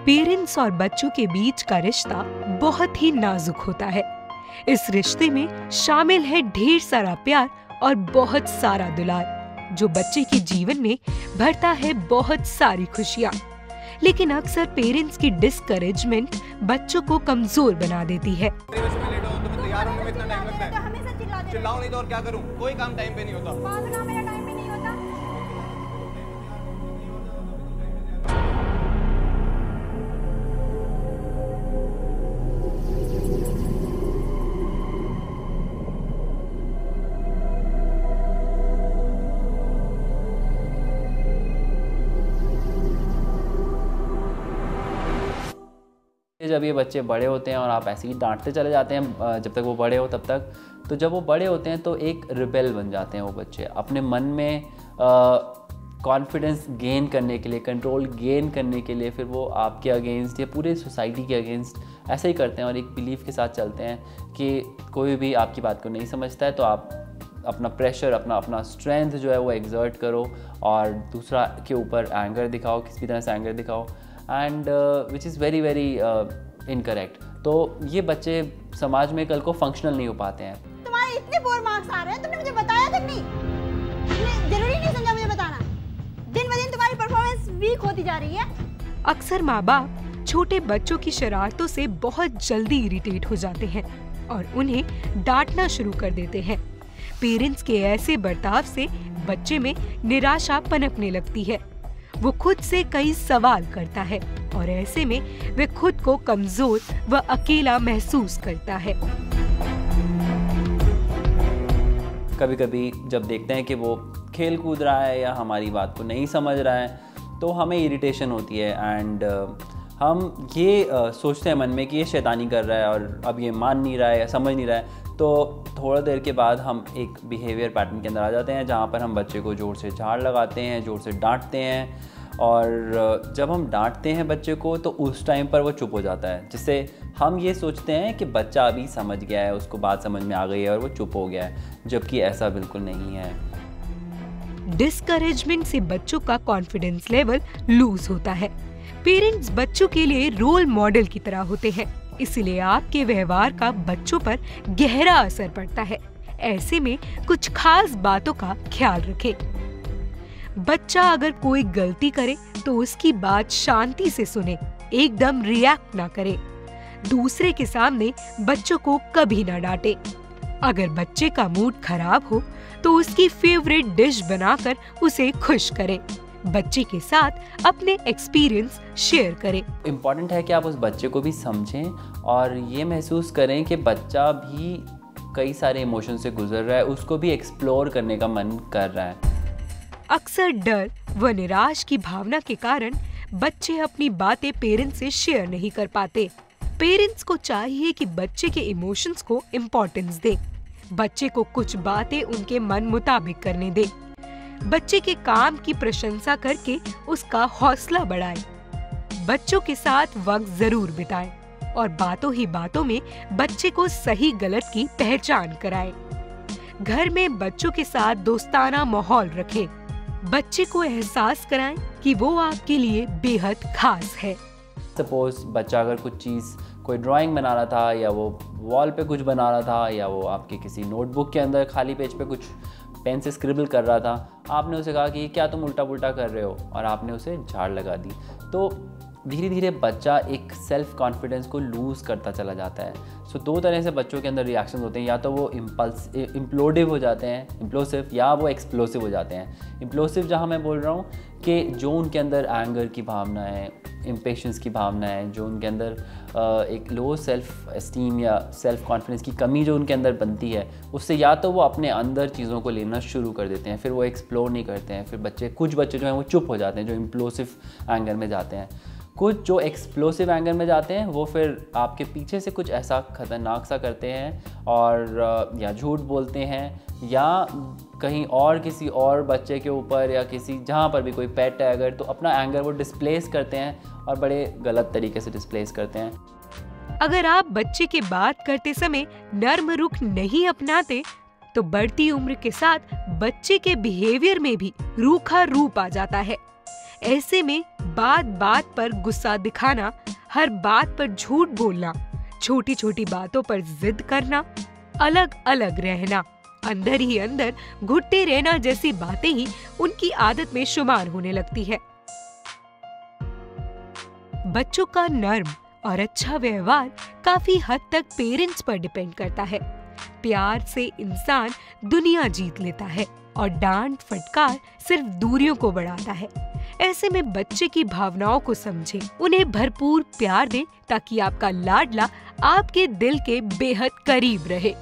Parents और बच्चों के बीच का रिश्ता बहुत ही नाजुक होता है। इस रिश्ते में शामिल है ढेर सारा प्यार और बहुत सारा दुलार, जो बच्चे के जीवन में भरता है बहुत सारी खुशियाँ। लेकिन अक्सर पेरेंट्स की डिस्करेजमेंट बच्चों को कमजोर बना देती है। चिल्लाओ नहीं तो और क्या करूं? कोई काम टाइम पे नहीं होता। कौन सा काम मेरा टाइम पे नहीं होता? जब ये बच्चे बड़े होते हैं और आप ऐसे ही डांटते चले जाते हैं जब तक वो बड़े हो तब तक, तो जब वो बड़े होते हैं तो एक रिबेल बन जाते हैं वो बच्चे। अपने मन में कॉन्फिडेंस गेन करने के लिए, कंट्रोल गेन करने के लिए फिर वो आपके अगेंस्ट या पूरे सोसाइटी के अगेंस्ट ऐसे ही करते हैं और एक बिलीफ के साथ चलते हैं कि कोई भी आपकी बात को नहीं समझता है तो आप अपना प्रेशर, अपना स्ट्रेंथ जो है वो एक्सर्ट करो और दूसरा के ऊपर एंगर दिखाओ, किसी भी तरह से एंगर दिखाओ, and which is very very incorrect. तो ये बच्चे समाज में कल को फंक्शनल नहीं हो पाते हैं। तुम्हारे इतने पोर मार्क्स आ रहे हैं, तुमने मुझे बताया तक नहीं। तुमने जरूरी नहीं समझा मुझे बताना। दिन ब दिन तुम्हारी परफॉर्मेंस वीक होती जा रही है। अक्सर माँ बाप छोटे बच्चों की शरारतों से बहुत जल्दी इरिटेट हो जाते हैं और उन्हें डांटना शुरू कर देते हैं। पेरेंट्स के ऐसे बर्ताव से बच्चे में निराशा पनपने लगती है। वो खुद से कई सवाल करता है और ऐसे में वे खुद को कमजोर व अकेला महसूस करता है। कभी कभी जब देखते हैं कि वो खेल कूद रहा है या हमारी बात को नहीं समझ रहा है तो हमें इरिटेशन होती है एंड हम ये सोचते हैं मन में कि ये शैतानी कर रहा है और अब ये मान नहीं रहा है या समझ नहीं रहा है। तो थोड़ा देर के बाद हम एक बिहेवियर पैटर्न के अंदर आ जाते हैं जहाँ पर हम बच्चे को जोर से झाड़ लगाते हैं, जोर से डांटते हैं और जब हम डांटते हैं बच्चे को तो उस टाइम पर वो चुप हो जाता है, जिससे हम ये सोचते हैं कि बच्चा अभी समझ गया है, उसको बात समझ में आ गई है और वो चुप हो गया है, जबकि ऐसा बिल्कुल नहीं है। डिस्करेजमेंट से बच्चों का कॉन्फिडेंस लेवल लूज होता है। पेरेंट्स बच्चों के लिए रोल मॉडल की तरह होते हैं, इसलिए आपके व्यवहार का बच्चों पर गहरा असर पड़ता है। ऐसे में कुछ खास बातों का ख्याल रखें। बच्चा अगर कोई गलती करे तो उसकी बात शांति से सुने, एकदम रिएक्ट ना करे। दूसरे के सामने बच्चों को कभी ना डांटे। अगर बच्चे का मूड खराब हो तो उसकी फेवरेट डिश बनाकर उसे खुश करें। बच्चे के साथ अपने एक्सपीरियंस शेयर करें। इम्पॉर्टेंट है कि आप उस बच्चे को भी समझें और ये महसूस करें कि बच्चा भी कई सारे इमोशन से गुजर रहा है, उसको भी एक्सप्लोर करने का मन कर रहा है। अक्सर डर व निराश की भावना के कारण बच्चे अपनी बातें पेरेंट्स से शेयर नहीं कर पाते। पेरेंट्स को चाहिए कि बच्चे के इमोशंस को इम्पोर्टेंस दें, बच्चे को कुछ बातें उनके मन मुताबिक करने दें, बच्चे के काम की प्रशंसा करके उसका हौसला बढ़ाएं, बच्चों के साथ वक्त जरूर बिताएं और बातों ही बातों में बच्चे को सही गलत की पहचान कराएं। घर में बच्चों के साथ दोस्ताना माहौल रखें, बच्चे को एहसास कराएं कि वो आपके लिए बेहद खास है। सपोज बच्चा अगर कुछ चीज़, कोई ड्राइंग बना रहा था या वो वॉल पे कुछ बना रहा था या वो आपके किसी नोटबुक के अंदर खाली पेज पे कुछ पेन से स्क्रिबल कर रहा था, आपने उसे कहा कि क्या तुम उल्टा पुल्टा कर रहे हो और आपने उसे झाड़ लगा दी, तो धीरे धीरे बच्चा एक सेल्फ कॉन्फिडेंस को लूज़ करता चला जाता है। सो दो तरह से बच्चों के अंदर रिएक्शन होते हैं, या तो वो इम्प्लोडिव हो जाते हैं, इम्प्लोसिव, या वो एक्सप्लोसिव हो जाते हैं। इम्प्लोसिव जहाँ मैं बोल रहा हूँ कि जो उनके अंदर एंगर की भावना है, इम्पेशंस की भावना है, जो उनके अंदर एक लो सेल्फ एस्टीम या सेल्फ कॉन्फिडेंस की कमी जो उनके अंदर बनती है, उससे या तो वो अपने अंदर चीज़ों को लेना शुरू कर देते हैं, फिर वो एक्सप्लोर नहीं करते हैं। फिर कुछ बच्चे जो हैं वो चुप हो जाते हैं, जो इम्प्लोसिव एंगर में जाते हैं। कुछ जो एक्सप्लोसिव एंगर में जाते हैं वो फिर आपके पीछे से कुछ ऐसा ख़तरनाक सा करते हैं और या झूठ बोलते हैं या कहीं और किसी और बच्चे के ऊपर या किसी जहाँ पर भी कोई पेट है अगर, तो अपना एंगर वो डिस्प्लेस करते हैं और बड़े गलत तरीके से डिस्प्लेस करते हैं। अगर आप बच्चे के बात करते समय नर्म रुख नहीं अपनाते तो बढ़ती उम्र के साथ बच्चे के बिहेवियर में भी रूखा रूप आ जाता है। ऐसे में बात बात पर गुस्सा दिखाना, हर बात पर झूठ बोलना, छोटी छोटी बातों पर जिद करना, अलग अलग रहना, अंदर ही अंदर घुटते रहना जैसी बातें ही उनकी आदत में शुमार होने लगती है। बच्चों का नर्म और अच्छा व्यवहार काफी हद तक पेरेंट्स पर डिपेंड करता है। प्यार से इंसान दुनिया जीत लेता है और डांट फटकार सिर्फ दूरियों को बढ़ाता है। ऐसे में बच्चे की भावनाओं को समझें, उन्हें भरपूर प्यार दें ताकि आपका लाडला आपके दिल के बेहद करीब रहे।